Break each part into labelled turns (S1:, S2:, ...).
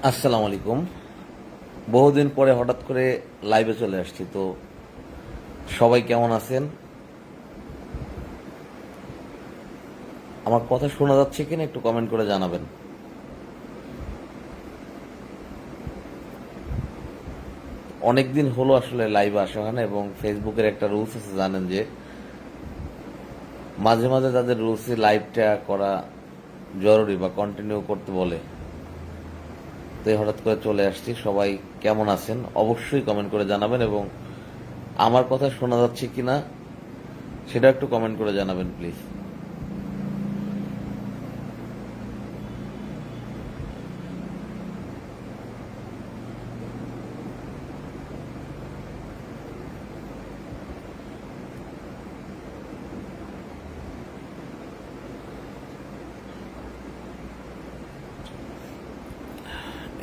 S1: আসসালামু আলাইকুম। বহুদিন পরে হঠাৎ করে লাইভে চলে আসছি, তো সবাই কেমন আছেন? আমার কথা শোনা যাচ্ছে কিনা একটু কমেন্ট করে জানাবেন। অনেক দিন হলো আসলে লাইভে আসা হয় না, এবং ফেসবুকের একটা রুলস আছে জানেন, যে মাঝে মাঝে তাদের রুলসে লাইভটা করা জরুরি বা কন্টিনিউ করতে বলে। তাই হঠাৎ করে চলে আসছি। সবাই কেমন আছেন অবশ্যই কমেন্ট করে জানাবেন, এবং আমার কথা শোনা যাচ্ছে কিনা সেটা একটু কমেন্ট করে জানাবেন প্লিজ।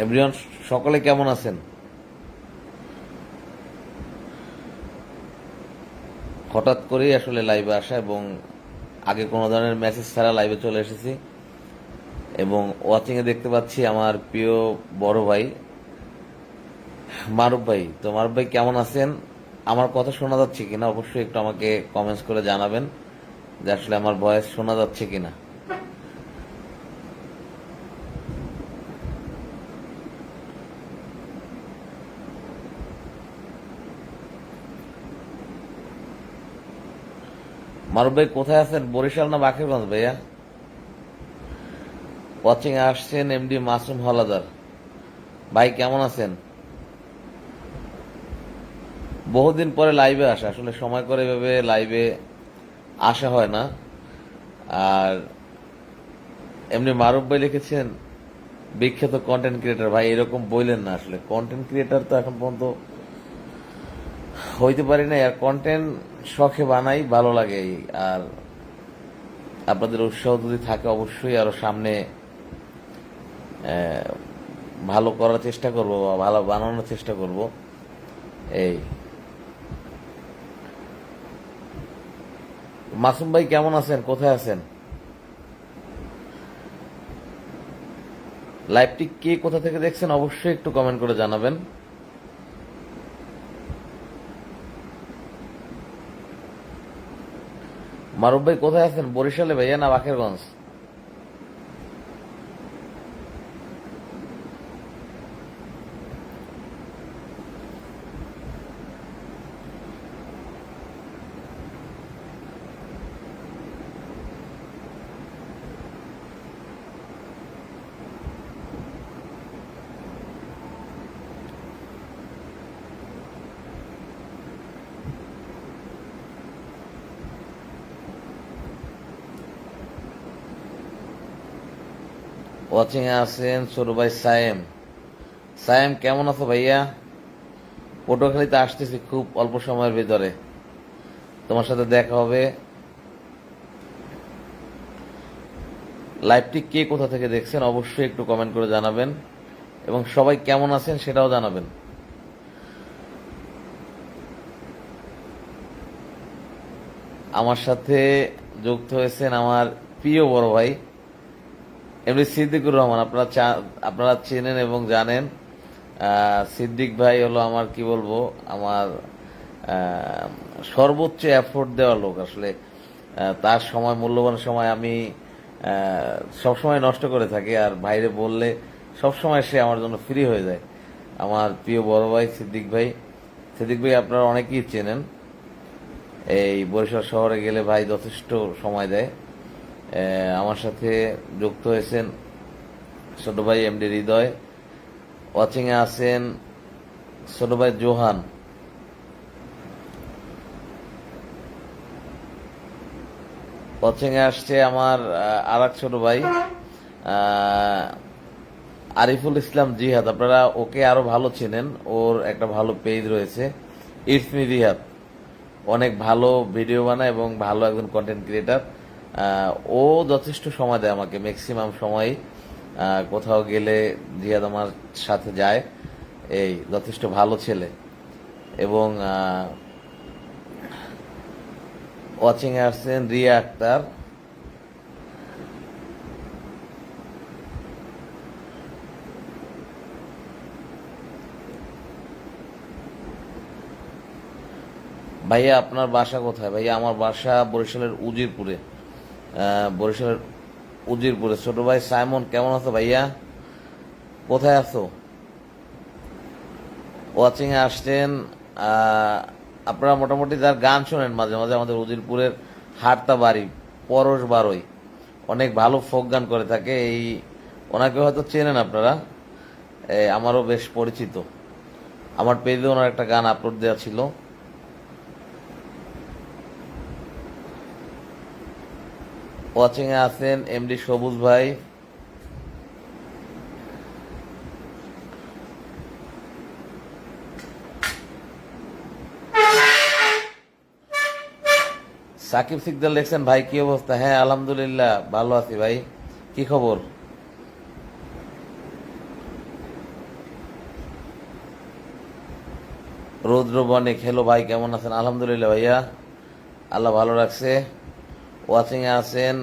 S1: এভরিওয়ান, সকলে কেমন আছেন? হঠাৎ করেই আসলে লাইভে আসা, এবং আগে কোনো ধরনের মেসেজ ছাড়া লাইভে চলে এসেছি, এবং ওয়াচিং এ দেখতে পাচ্ছি আমার প্রিয় বড় ভাই মারুফ ভাই। তো মারুফ ভাই কেমন আছেন? আমার কথা শোনা যাচ্ছে কিনা অবশ্যই একটু আমাকে কমেন্টস করে জানাবেন, যে আসলে আমার ভয়েস শোনা যাচ্ছে কিনা। মারুফ ভাই কোথায় আছেন? বরিশাল না বাকেরগঞ্জ ভাইয়া? ওয়াচিং এ আসছেন এমডি মাসুম হাওলাদার ভাই, কেমন আছেন? বহুদিন পরে লাইভে আসা, আসলে সময় করে এভাবে লাইভে আসা হয় না। আর এমনি মারুফ ভাই লিখেছেন বিখ্যাত কন্টেন্ট ক্রিয়েটার। ভাই এরকম বললেন না, আসলে কন্টেন্ট ক্রিয়েটার তো এখন পর্যন্ত হইতে পারি না। আর কন্টেন্ট শখে বানাই, ভালো লাগে এই। আর আপনাদের উৎসাহ যদি থাকে অবশ্যই আরো সামনে ভালো করার চেষ্টা করব বা ভালো বানানোর চেষ্টা করব। এই মাসুম ভাই কেমন আছেন? কোথায় আছেন? লাইভটি কে কোথা থেকে দেখছেন অবশ্যই একটু কমেন্ট করে জানাবেন। মারুফ ভাই কোথায় আছেন? বরিশালে ভাইয়া না বাকেরগঞ্জ? ওয়াচিং এ আছেন ছোট ভাই সায়েম। সায়েম কেমন আছো ভাইয়া? পটুয়াখালীতে আসতেছি খুব অল্প সময়ের ভিতরে, তোমার সাথে দেখা হবে। লাইভটি কে কোথা থেকে দেখছেন অবশ্যই একটু কমেন্ট করে জানাবেন, এবং সবাই কেমন আছেন সেটাও জানাবেন। আমার সাথে যুক্ত হয়েছেন আমার প্রিয় বড় ভাই এমনি সিদ্দিকুর রহমান। আপনারা চেনেন এবং জানেন। সিদ্দিক ভাই হলো আমার, কি বলবো, আমার সর্বোচ্চ এফোর্ট দেওয়া লোক আসলে। তার সময়, মূল্যবান সময় আমি সবসময় নষ্ট করে থাকি, আর বাইরে বললে সবসময় সে আমার জন্য ফ্রি হয়ে যায়। আমার প্রিয় বড় ভাই সিদ্দিক ভাই। সিদ্দিক ভাই আপনারা অনেকেই চেনেন। এই বরিশাল শহরে গেলে ভাই যথেষ্ট সময় দেয়। আমার সাথে যুক্ত হয়েছেন ছোট ভাই এমডি হৃদয়। ওয়াচিং এ আছেন ছোট ভাই জোহান। ওয়াচিং এ আসছে আমার আর এক ছোট ভাই আরিফুল ইসলাম জিহাদ। আপনারা ওকে আরো ভালো চেনেন, ওর একটা ভালো পেজ রয়েছে ইটস মি রিহাদ। অনেক ভালো ভিডিও বানায় এবং ভালো একজন কন্টেন্ট ক্রিয়েটার। ও যথেষ্ট সময় দেয় আমাকে, ম্যাক্সিমাম সময় কোথাও গেলে জিহাদ আমার সাথে যায়। এই যথেষ্ট ভালো ছেলে। এবং ওয়াচিং এ আসছেন রিয়া আক্তার। ভাইয়া আপনার বাসা কোথায়? ভাইয়া আমার বাসা বরিশালের উজিরপুরে। বরিশালের উজিরপুরে। ছোট ভাই সাইমন কেমন আছো ভাইয়া? কোথায় আছো? ওয়াচিং এ আসছেন। আপনারা মোটামুটি যার গান শোনেন মাঝে মাঝে, আমাদের উজিরপুরের হাটতা বাড়ি পরশ বারোই অনেক ভালো ফোক গান করে থাকে। ওনাকে হয়তো চেনেন আপনারা। আমারও বেশ পরিচিত। আমার পেজে ওনার একটা গান আপলোড দেওয়া ছিল। ওয়াচিং এ আছেন এমডি সবুজ ভাই। সাকিব সিকদার লেখছেন ভাই কি অবস্থা? হ্যাঁ আলহামদুলিল্লাহ ভালো আছি ভাই। কি খবর? রৌদ্র বণিক হ্যালো ভাই কেমন আছেন? আলহামদুলিল্লাহ ভাইয়া, আল্লাহ ভালো রাখছে। ওয়াচিং এ আছেন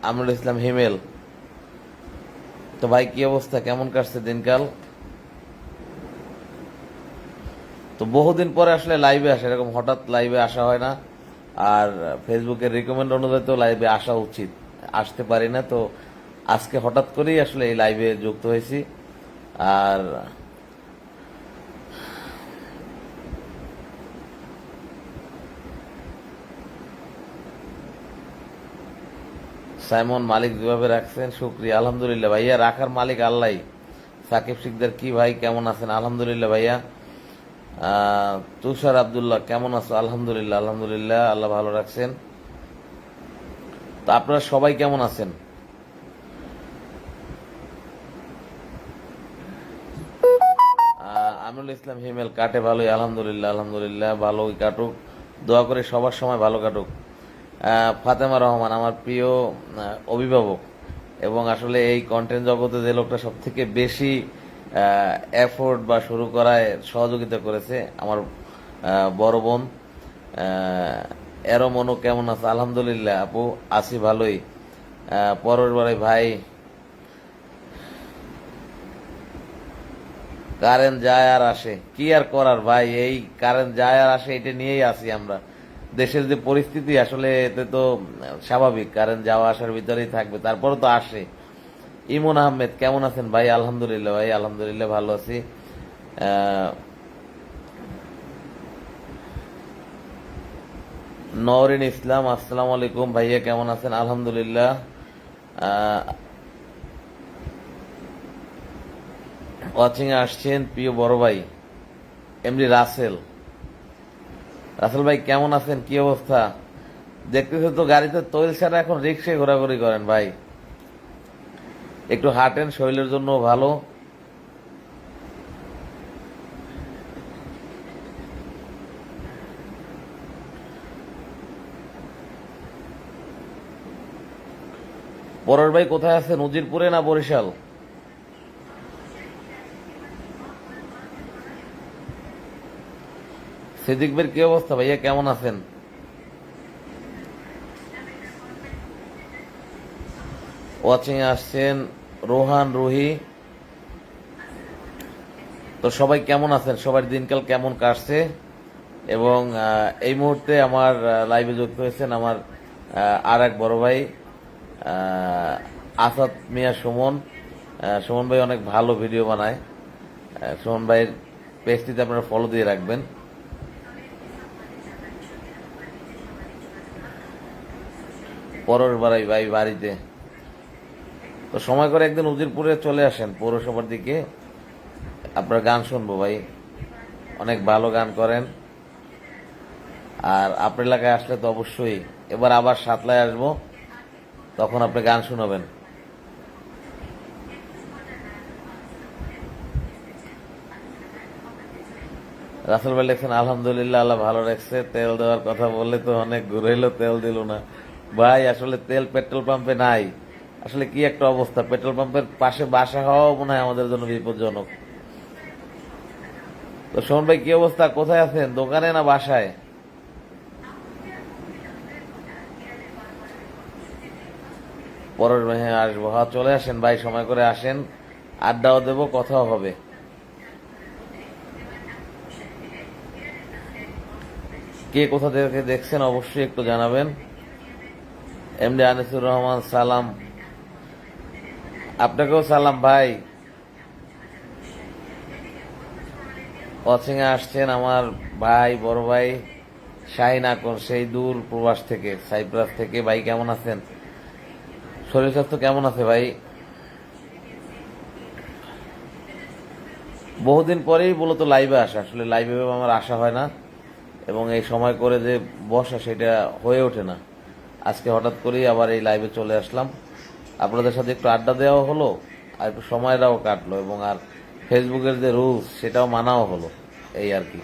S1: আমরুল ইসলাম হিমেল। তো ভাই কি অবস্থা, কেমন কাটছে দিনকাল? তো বহুদিন পরে আসলে লাইভে আসে, এরকম হঠাৎ লাইভে আসা হয় না। আর ফেসবুকের রিকমেন্ড অনুযায়ী তো লাইভে আসা উচিত, আসতে পারি না। তো আজকে হঠাৎ করেই আসলে এই লাইভে যুক্ত হয়েছি। আর সাইমন মালিক যেভাবে রাখছেন শুক্রিয়া। আলহামদুলিল্লাহ ভাইয়া, রাখার মালিক আল্লাহ। সাকিব সিকদার কি ভাই কেমন আছেন? আলহামদুলিল্লাহ ভাইয়া। তুষার আব্দুল্লাহ কেমন আছো? আলহামদুলিল্লাহ আলহামদুলিল্লাহ, আল্লাহ ভালো রাখছেন। তো আপনারা সবাই কেমন আছেন? আমিনুল ইসলাম হিমেল কাটে ভালোই, আলহামদুলিল্লাহ আলহামদুলিল্লাহ, ভালোই কাটুক। দোয়া করে সবার সময় ভালো কাটুক। ফাতেমা রহমান আমার প্রিয় অভিভাবক, এবং আসলে এই কন্টেন্ট জগতে যে লোকটা সব থেকে বেশি এফোর্ট বা শুরু করায় সহযোগিতা করেছে, আমার বড় বোন। এরো মনো কেমন আছে? আলহামদুলিল্লাহ আপু আছি ভালোই। পরের বারে ভাই কারেন্ট যায় আর আসে, কি আর করার ভাই, এই কারেন্ট যায় আর আসে এটা নিয়েই আছি আমরা। দেশের যে পরিস্থিতি আসলে এতে তো স্বাভাবিক, কারেন্ট যাওয়া আসার ভিতরেই থাকবে, তারপরে তো আসে। ইমন আহমেদ কেমন আছেন ভাই? আলহামদুলিল্লাহ ভাই আলহামদুলিল্লাহ ভালো আছি। নওরিন ইসলাম আসসালামু আলাইকুম ভাইয়া কেমন আছেন? আলহামদুলিল্লাহ। ওয়াচিং এ আসছেন প্রিয় বড় ভাই এমডি রাসেল। রাসেল ভাই কেমন আছেন? কি অবস্থা? দেখতেছে তো গাড়িতে তৈল ছাড়া এখন রিক্সায় ঘোরাঘুরি করেন ভাই। একটু হাঁটেন, শরীরের জন্য ভালো। পরের ভাই কোথায় আছেন? উজিরপুরে না বরিশাল? সিদ্দিক ভাইয়ের কি অবস্থা ভাইয়া কেমন আছেন? ওয়াচিং এ আসছেন রোহান রুহি। তো সবাই কেমন আছেন? সবার দিনকাল কেমন কাটছে? এবং এই মুহূর্তে আমার লাইভে যুক্ত হয়েছেন আমার আর এক বড় ভাই আসাদ মিয়া সুমন। সুমন ভাই অনেক ভালো ভিডিও বানায়। সুমন ভাইয়ের পেজটিতে আপনারা ফলো দিয়ে রাখবেন। পরের বাড়াই ভাই বাড়িতে। তো সময় করে একদিন উজিরপুরে চলে আসেন পৌরসভার দিকে, আপনার গান শুনবো ভাই, অনেক ভালো গান করেন। আর আপনার এলাকায় আসলে তো অবশ্যই এবার আবার সাতলায় আসবো, তখন আপনি গান শোনাবেন। রাসেল ভাই লেখছেন আলহামদুলিল্লাহ আল্লাহ ভালো রাখছে। তেল দেওয়ার কথা বললে তো অনেক ঘুরাইলো, তেল দিল না ভাই। আসলে তেল পেট্রোল পাম্পে নাই। আসলে কি একটা অবস্থা, পেট্রোল পাম্পের পাশে বাসা হওয়াও মনে হয় আমাদের জন্য বিপজ্জনক। তো শোন ভাই কি অবস্থা, কোথায় আছেন? দোকানে না বাসায়? পরের ভাই হ্যাঁ আসবো, হ্যাঁ চলে আসেন ভাই, সময় করে আসেন, আড্ডাও দেবো, কথাও হবে। কে কোথা থেকে দেখছেন অবশ্যই একটু জানাবেন। এমডি আনিসুর রহমান সালাম, আপনাকেও সালাম ভাই। ওয়াচিং এ আসছেন আমার ভাই, বড় ভাই শাহিন আকন, সেই দূর প্রবাস থেকে, সাইপ্রাস থেকে। ভাই কেমন আছেন? শরীর স্বাস্থ্য কেমন আছে ভাই? বহুদিন পরেই মূলত লাইভে আসা, আসলে লাইভে আমার আসা হয় না এবং এই সময় করে যে বসা সেটা হয়ে ওঠে না। আজকে হঠাৎ করেই আবার এই লাইভে চলে আসলাম, আপনাদের সাথে একটু আড্ডা দেওয়া হলো আর একটু সময়টাও কাটলো এবং আর ফেসবুকের যে রুলস সেটাও মানাও হলো, এই আর কি।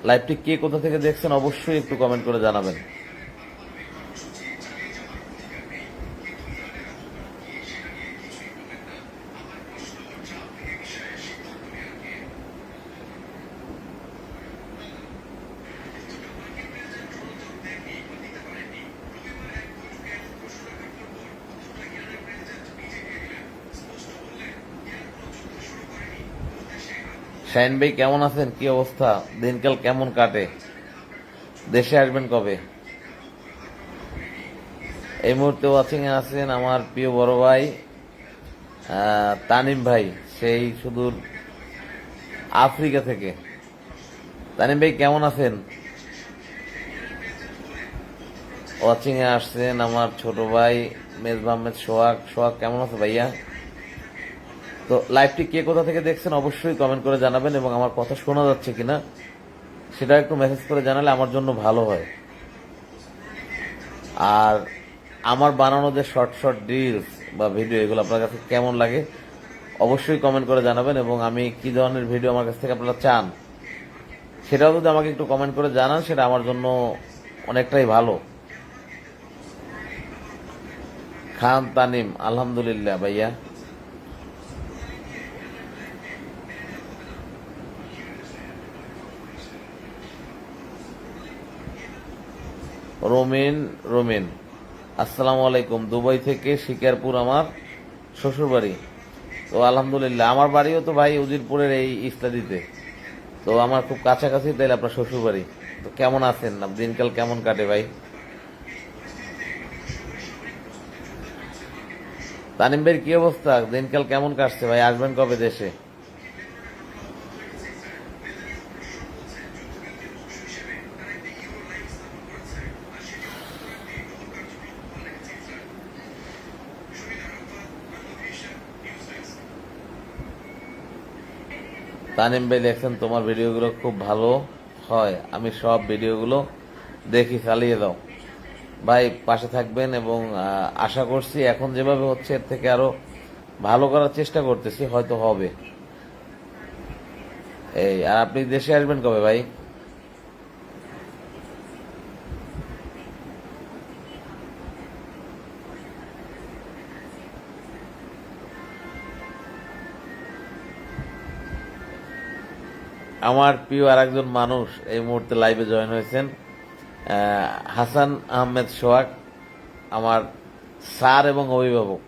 S1: লাইভটি কে কোথা থেকে দেখছেন অবশ্যই একটু কমেন্ট করে জানাবেন। শাহিন ভাই কেমন আছেন? কি অবস্থা? দিনকাল কেমন কাটে? দেশে আসবেন কবে? এই মুহূর্তে ওয়াচিং এ আছেন আমার প্রিয় বড় ভাই তানিম ভাই, সেই সুদূর আফ্রিকা থেকে। তানিম ভাই কেমন আছেন? ওয়াচিং এ আসছেন আমার ছোট ভাই মেজবা আহমেদ সোহাগ। সোহাগ কেমন আছে ভাইয়া? তো লাইভটি কে কোথা থেকে দেখছেন অবশ্যই কমেন্ট করে জানাবেন এবং আমার কথা শোনা যাচ্ছে কিনা সেটা একটু মেসেজ করে জানালে আমার জন্য ভালো হয়। আর আমার বানানো যে শর্ট শর্ট রিলস বা ভিডিও, এগুলো আপনার কাছে কেমন লাগে অবশ্যই কমেন্ট করে জানাবেন এবং আমি কি ধরনের ভিডিও আমার কাছ থেকে আপনারা চান সেটাও যদি আমাকে একটু কমেন্ট করে জানান, সেটা আমার জন্য অনেকটাই ভালো। খান তানিম, আলহামদুলিল্লাহ ভাইয়া। রোমিন রোমিন, আসসালামু আলাইকুম। দুবাই থেকে শিকারপুর আমার শ্বশুর বাড়ি। তো আলহামদুলিল্লাহ, আমার বাড়িও তো ভাই উজিরপুরের এই ইস্তাদিতে, তো আমার খুব কাছাকাছি তাইলে আপনার শ্বশুর বাড়ি। তো কেমন আছেন? দিনকাল কেমন কাটে ভাই? তানিম ভাইয়ের কি অবস্থা? দিনকাল কেমন কাটছে ভাই? আসবেন কবে দেশে? তানিম ভাই দেখছেন তোমার ভিডিওগুলো খুব ভালো হয়, আমি সব ভিডিওগুলো দেখি, চালিয়ে দাও ভাই। পাশে থাকবেন এবং আশা করছি এখন যেভাবে হচ্ছে এর থেকে আরো ভালো করার চেষ্টা করতেছি, হয়তো হবে। এই আর আপনি দেশে আসবেন কবে ভাই? আমার প্রিয় আরেকজন মানুষ এই মুহূর্তে লাইভে জয়েন হয়েছেন, হাসান আহমেদ সোহাগ, আমার স্যার এবং অভিভাবক।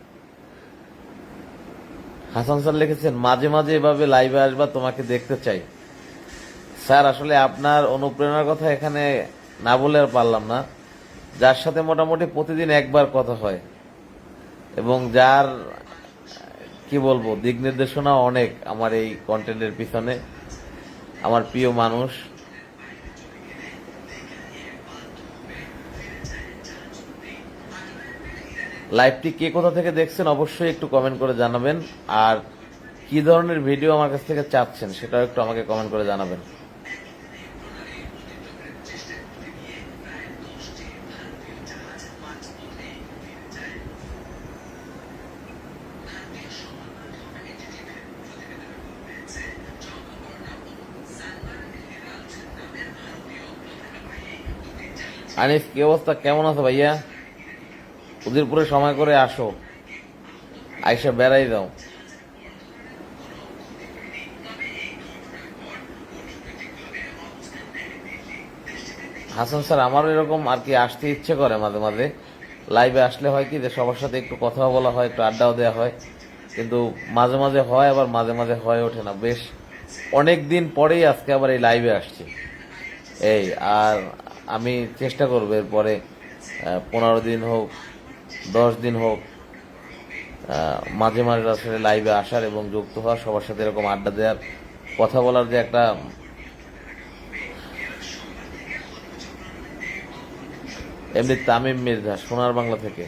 S1: হাসান স্যার লিখেছেন, মাঝে মাঝে এভাবে লাইভে আসবা, তোমাকে দেখতে চাই। স্যার আসলে আপনার অনুপ্রেরণার কথা এখানে না বলে আর পারলাম না। যার সাথে মোটামুটি প্রতিদিন একবার কথা হয় এবং যার কি বলবো দিক নির্দেশনা অনেক আমার এই কন্টেন্টের পিছনে, আমার প্রিয় মানুষ। লাইভটি কে কোথা থেকে দেখছেন অবশ্যই একটু কমেন্ট করে জানাবেন আর কি ধরনের ভিডিও আমার কাছ থেকে চাচ্ছেন সেটাও একটু আমাকে কমেন্ট করে জানাবেন। আনিস কি অবস্থা? কেমন আছো ভাইয়া? উদিরপুরে সময় করে আসো, আইসা বেড়াই দাও। হাসান স্যার, আমারও এরকম আর কি আসতে ইচ্ছে করে মাঝে মাঝে, লাইভে আসলে হয় কি যে সবার সাথে একটু কথা বলা হয়, একটু আড্ডাও দেওয়া হয়, কিন্তু মাঝে মাঝে হয়, আবার মাঝে মাঝে হয়ে ওঠে না। বেশ অনেক দিন পরেই আজকে আবার এই লাইভে আসছি। এই আর আমি চেষ্টা করবো এরপরে 15 দিন হোক, 10 দিন হোক, মাঝে মাঝে আসলে লাইভে আসার এবং যুক্ত হওয়ার, সবার সাথে এরকম আড্ডা দেওয়ার, কথা বলার যে একটা। এমনি তামিম মির্জা সোনার বাংলা থেকে।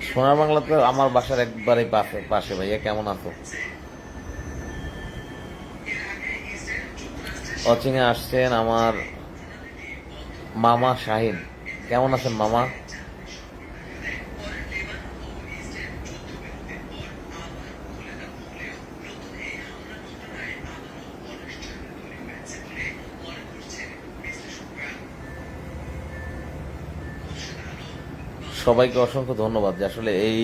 S1: সোনার বাংলা তো আমার বাসার একবারে পাশে পাশে। ভাইয়া কেমন আছো? অচিনে আসছেন আমার মামা শাহিন। কেমন আছেন মামা? সবাইকে অসংখ্য ধন্যবাদ যে আসলে এই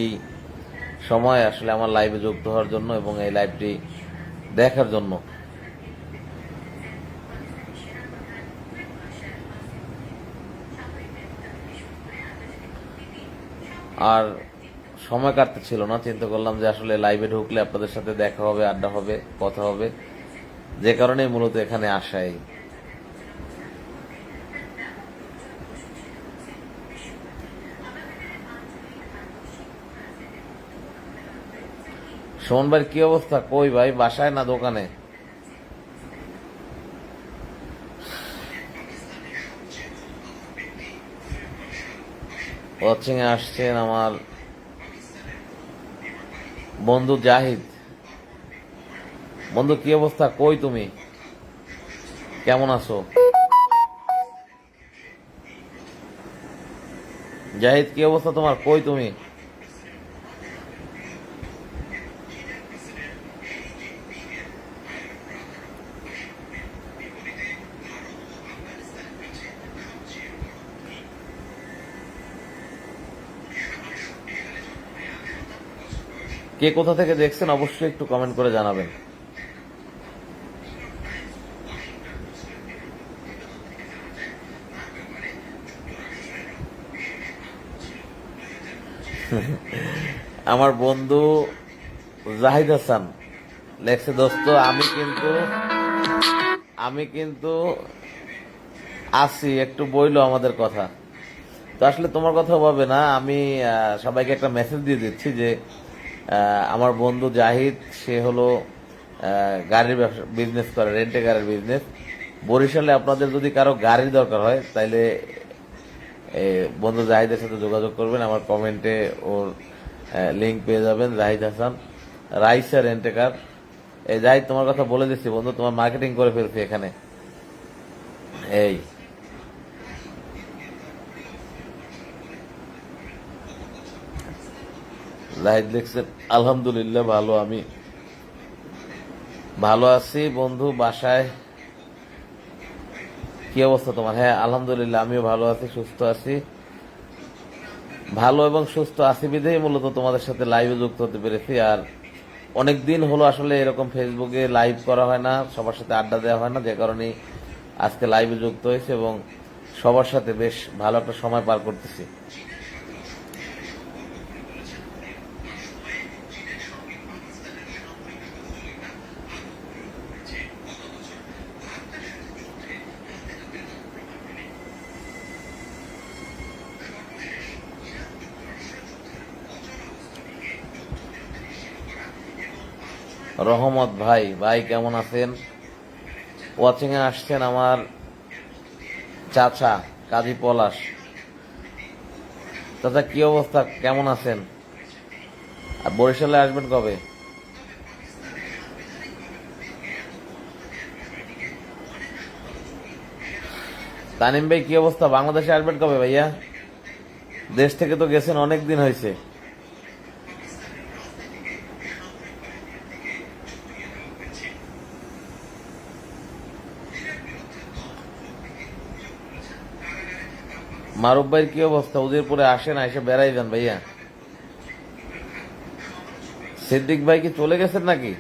S1: সময় আসলে আমার লাইভে যুক্ত হওয়ার জন্য এবং এই লাইভটি দেখার জন্য। আর সময় কাটতে ছিল না, চিন্তা করলাম যে আসলে লাইভে ঢুকলে আপনাদের সাথে দেখা হবে, আড্ডা হবে, কথা হবে, যে কারণেই মূলত এখানে আসাই। সুমন ভাই কি অবস্থা? কই ভাই, বাসায় না দোকানে? ওয়াচিং এ আসছেন আমার বন্ধু জাহিদ। বন্ধু কি অবস্থা? কই তুমি? কেমন আছো? জাহিদ কি অবস্থা তোমার? কই তুমি? কে কোথা থেকে দেখছেন অবশ্যই একটু কমেন্ট করে জানাবেন। আমার বন্ধু জাহিদ হাসান লেখছে, দোস্ত আমি কিন্তু আসি, একটু বইলো আমাদের কথা। তো আসলে তোমার কথা ভাবে না, আমি সবাইকে একটা মেসেজ দিয়ে দিচ্ছি যে আমার বন্ধু জাহিদ, সে হলো গাড়ির বিজনেস করে, রেন্টে গাড়ির বিজনেস। বরিশালে আপনাদের যদি কারো গাড়ির দরকার হয় তাইলে বন্ধু জাহিদের সাথে যোগাযোগ করবেন। আমার কমেন্টে ওর লিঙ্ক পেয়ে যাবেন, জাহিদ হাসান রাইসা রেন্টে কার। এই জাহিদ, তোমার কথা বলে দিচ্ছি বন্ধু, তোমার মার্কেটিং করে ফেলছি এখানে। এই জাহিদ লিখছেন, আলহামদুলিল্লাহ ভালো, আমি ভালো আছি বন্ধু। বাসায় কি অবস্থা তোমার? হ্যাঁ আলহামদুলিল্লাহ, আমিও ভালো আছি, সুস্থ আছি। ভালো এবং সুস্থ আছি বিধেই মূলত তোমাদের সাথে লাইভে যুক্ত হতে পেরেছি। আর অনেক দিন হলো আসলে এরকম ফেসবুকে লাইভ করা হয় না, সবার সাথে আড্ডা দেওয়া হয় না, যে কারণে আজকে লাইভে যুক্ত হয়েছে এবং সবার সাথে বেশ ভালো একটা সময় পার করতেছি। রহমত ভাই, ভাই কেমন আছেন? ওয়াচিং এ আসছেন আমার চাচা কাজী পলাশ। চাচা কি অবস্থা, কেমন আছেন? আর বরিশালে আসবেন কবে? তানিম ভাই কি অবস্থা, বাংলাদেশে আসবেন কবে ভাইয়া? দেশ থেকে তো গেছেন, অনেক দিন হয়েছে। মারুফ ভাইয়ের কি অবস্থা? উদয়পুরে আসেন, এসে বেড়াই যান ভাইয়া। সিদ্দিক ভাই কি চলে গেছেন নাকি?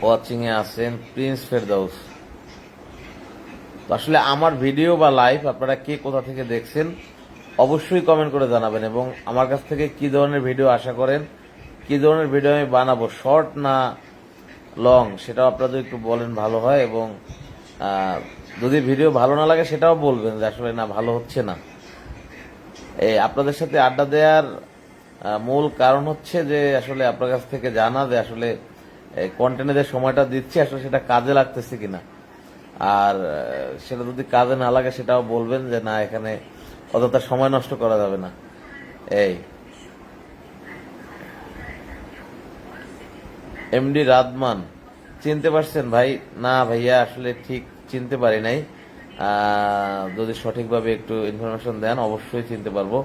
S1: ওয়াচিং এ আছেন প্রিন্স ফেরদাউস। তো আসলে আমার ভিডিও বা লাইভ আপনারা কে কোথা থেকে দেখছেন অবশ্যই কমেন্ট করে জানাবেন, এবং আমার কাছ থেকে কি ধরনের ভিডিও আশা করেন, কি ধরনের ভিডিও আমি বানাবো, শর্ট না লং, সেটাও আপনারা একটু বলেন ভালো হয়। এবং যদি ভিডিও ভালো না লাগে সেটাও বলবেন যে আসলে না ভালো হচ্ছে না। এই আপনাদের সাথে আড্ডা দেওয়ার মূল কারণ হচ্ছে যে আসলে আপনার কাছ থেকে জানা যে আসলে কন্টেন্টে যে সময়টা দিচ্ছি আসলে সেটা কাজে লাগতেছে কিনা। আর সেটা যদি কাজে না লাগে সেটাও বলবেন যে না এখানে অযথা সময় নষ্ট করা যাবে না। এই এমডি রাদমান চিনতে পারছেন ভাই? না ভাইয়া আসলে ঠিক চিনতে পারি নাই। যদি সঠিকভাবে একটু ইনফরমেশন দেন অবশ্যই চিনতে পারবো।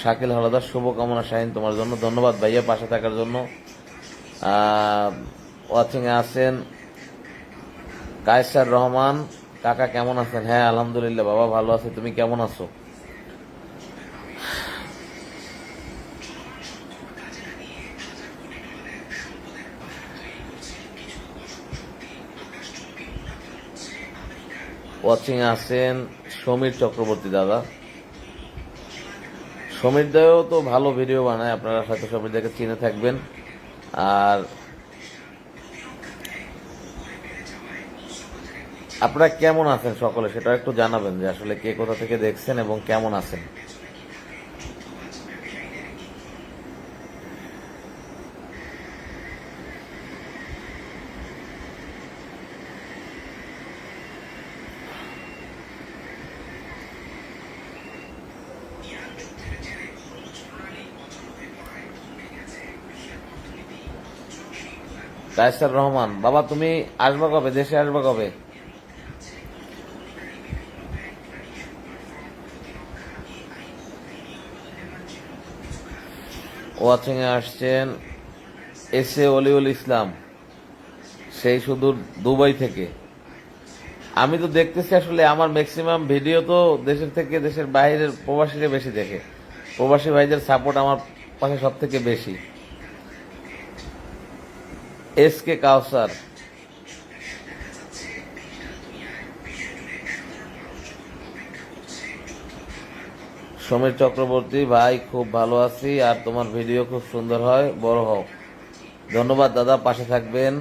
S1: শাকিল হাওলাদার শুভকামনা শাহিন তোমার জন্য, ধন্যবাদ ভাইয়া পাশে থাকার জন্য। ওয়াচিং এ আছেন কায়সার রহমান, কাকা কেমন আছেন? হ্যাঁ আলহামদুলিল্লাহ বাবা ভালো আছে, তুমি কেমন আছো? ওয়াচিং এ আছেন সমীর চক্রবর্তী দাদা। সমীর দাও তো ভালো ভিডিও বানায়, আপনারা হয়তো সমীর দাকে চিনে থাকবেন। আর আপনারা কেমন আছেন সকলে সেটা একটু জানাবেন যে আসলে কে কোথা থেকে দেখছেন এবং কেমন আছেন। কায়সার রহমান, বাবা তুমি আসবা কবে, দেশে আসবা কবে? ওয়াচিং এ আসছেন এস এ অলিউল ইসলাম, সেই সুদূর দুবাই থেকে। আমি তো দেখতেছি আসলে আমার ম্যাক্সিমাম ভিডিও তো দেশের থেকে দেশের বাইরের প্রবাসীরা বেশি দেখে, প্রবাসী ভাইদের সাপোর্ট আমার পাশে সব থেকে বেশি। এস কে কাউসার, সমীর চক্রবর্তী ভাই খুব ভালো আছি, আর তোমার ভিডিও খুব সুন্দর হয়, বড় হও। ধন্যবাদ দাদা, পাশে থাকবেন।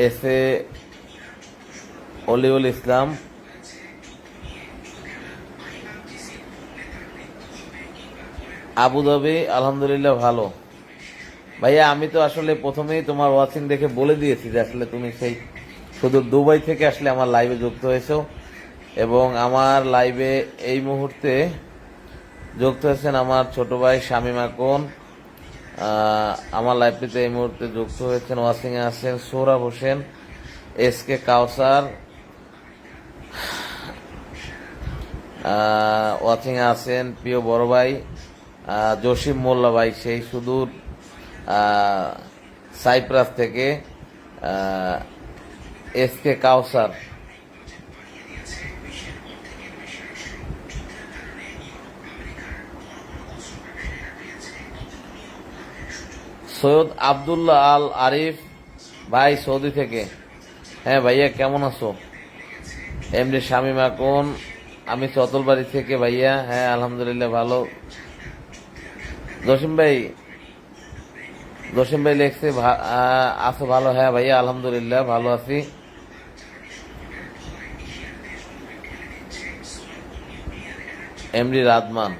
S1: S A Oliul Islam, Abu Dhabi, আলহামদুলিল্লাহ ভালো। ভাইয়া আমি তো আসলে প্রথমেই তোমার ওয়াচিং দেখে বলে দিয়েছি যে আসলে তুমি সেই শুধু দুবাই থেকে আসলে আমার লাইভে যুক্ত হয়েছো, এবং আমার লাইভে এই মুহূর্তে যুক্ত হয়েছেন আমার ছোট ভাই শামীম আকন। আমার লাইভটিতে এই মুহূর্তে যুক্ত হয়েছেন, ওয়াচিং এ আছেন Sohrab Hossain, S K Kawsar, watching a আছেন প্রিয় বড় ভাই জসিম মোল্লা ভাই, সেই সুদূর সাইপ্রাস থেকে এস কে কাউসার। সৈয়দ আবদুল্লাহ আল আরিফ ভাই সৌদি থেকে, হ্যাঁ ভাইয়া কেমন আছো? এমডি শামীম আকন, আমি চতলবাড়ি থেকে ভাইয়া, হ্যাঁ আলহামদুলিল্লাহ ভালো। জসিম ভাই, জসিম ভাই লেখছে আছো ভালো, হ্যাঁ ভাইয়া আলহামদুলিল্লাহ ভালো আছি। এমডি রাদমান,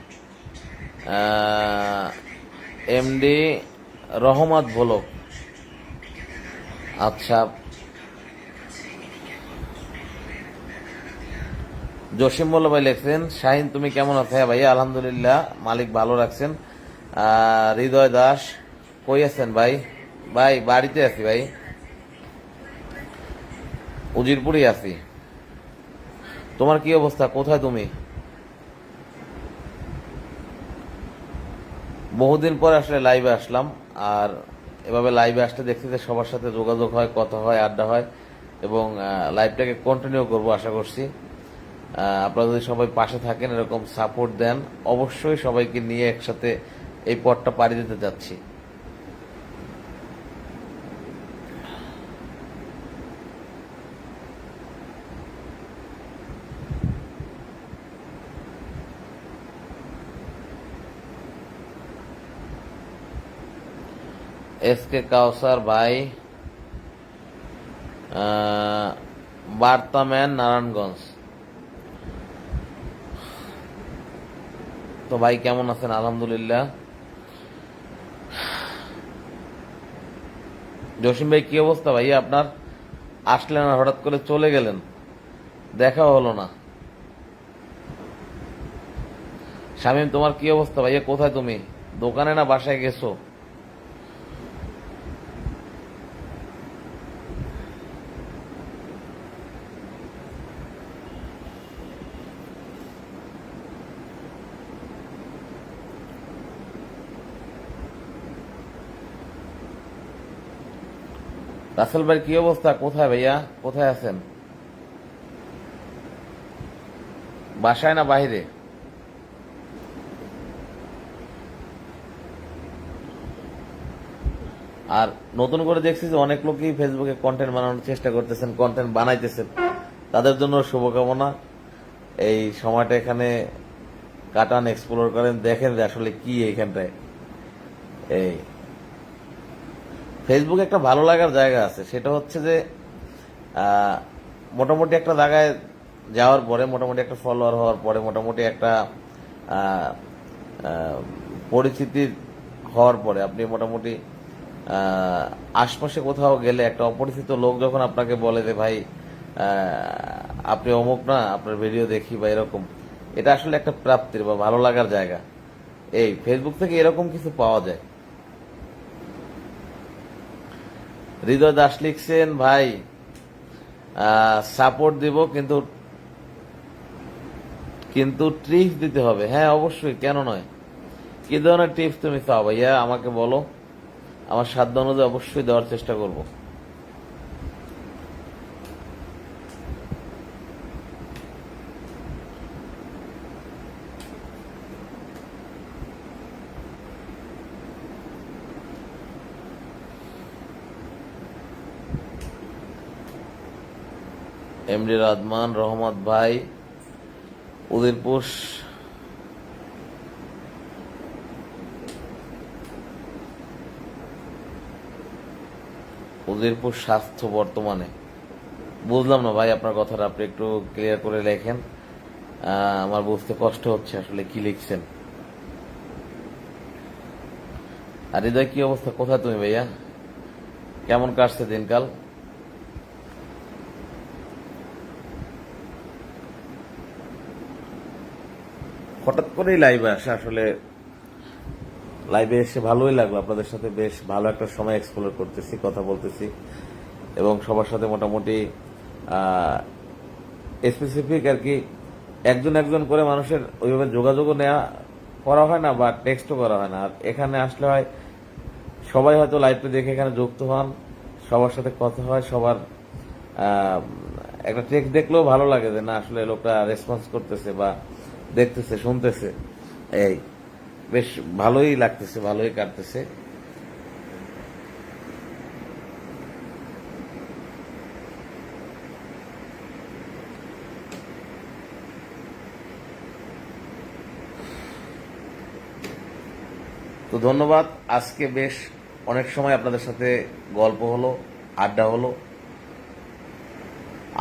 S1: এমডি রহমত ভোলক, আচ্ছা। জসিম মোল্লা ভাই লেখছেন শাহিন তুমি কেমন আছো? হ্যাঁ ভাইয়া আলহামদুলিল্লাহ, মালিক ভালো রাখছেন। হৃদয় দাস, কই আছেন ভাই? ভাই বাড়িতে আছি ভাই, উজিরপুরে আছি। তোমার কি অবস্থা, কোথায় তুমি? বহুদিন পর আসলে লাইভে আসলাম, আর এভাবে লাইভে আসতে দেখছি যে সবার সাথে যোগাযোগ হয়, কথা হয়, আড্ডা হয়, এবং লাইভটাকে কন্টিনিউ করবো আশা করছি। আপনারা যদি সবাই পাশে থাকেন, এরকম সাপোর্ট দেন, অবশ্যই সবাইকে নিয়ে একসাথে এই পথটা পাড়ি দিতে যাচ্ছি। এসকে কাউসার ভাই, বার্তাম্যান, নারায়ণগঞ্জ। তো ভাই কেমন আছেন? আলহামদুলিল্লাহ। জসিম ভাই কি অবস্থা ভাইয়া আপনার? আসলেন আর হঠাৎ করে চলে গেলেন, দেখাও হলো না। শামীম তোমার কি অবস্থা ভাইয়া? কোথায় তুমি? দোকানে না বাসায় গেছো? রাসেল ভাই কি অবস্থা? কোথায় ভাইয়া? কোথায় আছেন? বাসায় না বাইরে? আর নতুন করে দেখছি যে অনেক লোকই ফেসবুকে কন্টেন্ট বানানোর চেষ্টা করতেছেন, কন্টেন্ট বানাইতেছেন, তাদের জন্য শুভকামনা। এই সময়টা এখানে কাটান, এক্সপ্লোর করেন, দেখেন যে আসলে কি এইখানটায়। এই ফেসবুক একটা ভালো লাগার জায়গা আছে, সেটা হচ্ছে যে আহ, মোটামুটি একটা জায়গায় যাওয়ার পরে, মোটামুটি একটা ফলোয়ার হওয়ার পরে, মোটামুটি একটা আহ, আহ, পরিচিতি হওয়ার পরে আপনি মোটামুটি আশপাশে কোথাও গেলে একটা অপরিচিত লোক যখন আপনাকে বলে যে ভাই আপনি অমুক না, আপনার ভিডিও দেখি বা এরকম, এটা আসলে একটা প্রাপ্তির বা ভালো লাগার জায়গা। এই ফেসবুক থেকে এরকম কিছু পাওয়া যায়। হৃদয় দাস লিখছেন ভাই সাপোর্ট দিব, কিন্তু কিন্তু টিপস দিতে হবে। হ্যাঁ অবশ্যই, কেন নয়। কি ধরনের টিপস তুমি চাও ভাইয়া আমাকে বলো, আমার সাধ্য অনুযায়ী অবশ্যই দেওয়ার চেষ্টা করব। এমডি রাদমান, রহমত ভাই, উদিরপুর উদিরপুর স্বাস্থ্য বর্তমানে। বুঝলাম না ভাই আপনার কথাটা, আপনি একটু ক্লিয়ার করে লেখেন, আমার বুঝতে কষ্ট হচ্ছে আসলে কি লিখছেন। আর হৃদয় কি অবস্থা? কোথায় তুমি ভাইয়া? কেমন কাটছে দিনকাল? হঠাৎ করেই লাইভে আসে, আসলে লাইভে এসে ভালোই লাগলো, আপনাদের সাথে বেশ ভালো একটা সময় এক্সপ্লোর করতেছি, কথা বলতেছি, এবং সবার সাথে মোটামুটি স্পেসিফিক আর কি একজন একজন করে মানুষের ওইভাবে যোগাযোগও নেওয়া করা হয় না, বা টেক্সটও করা হয় না। আর এখানে আসলে হয় সবাই হয়তো লাইভটা দেখে এখানে যুক্ত হন, সবার সাথে কথা হয়, সবার আহ, একটা টেক্সট দেখলেও ভালো লাগে যে না আসলে লোকটা রেসপন্স করতেছে বা দেখতেছে, শুনতেছে। এই বেশ ভালোই লাগতেছে, ভালোই কাটতেছে। তো ধন্যবাদ। আজকে বেশ অনেক সময় আপনাদের সাথে গল্প হলো, আড্ডা হলো।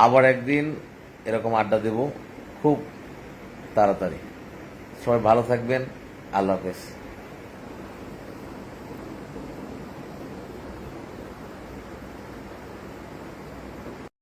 S1: আবার একদিন এরকম আড্ডা দেব খুব তাড়াতাড়ি। সবাই ভালো থাকবেন। আল্লাহ হাফেজ।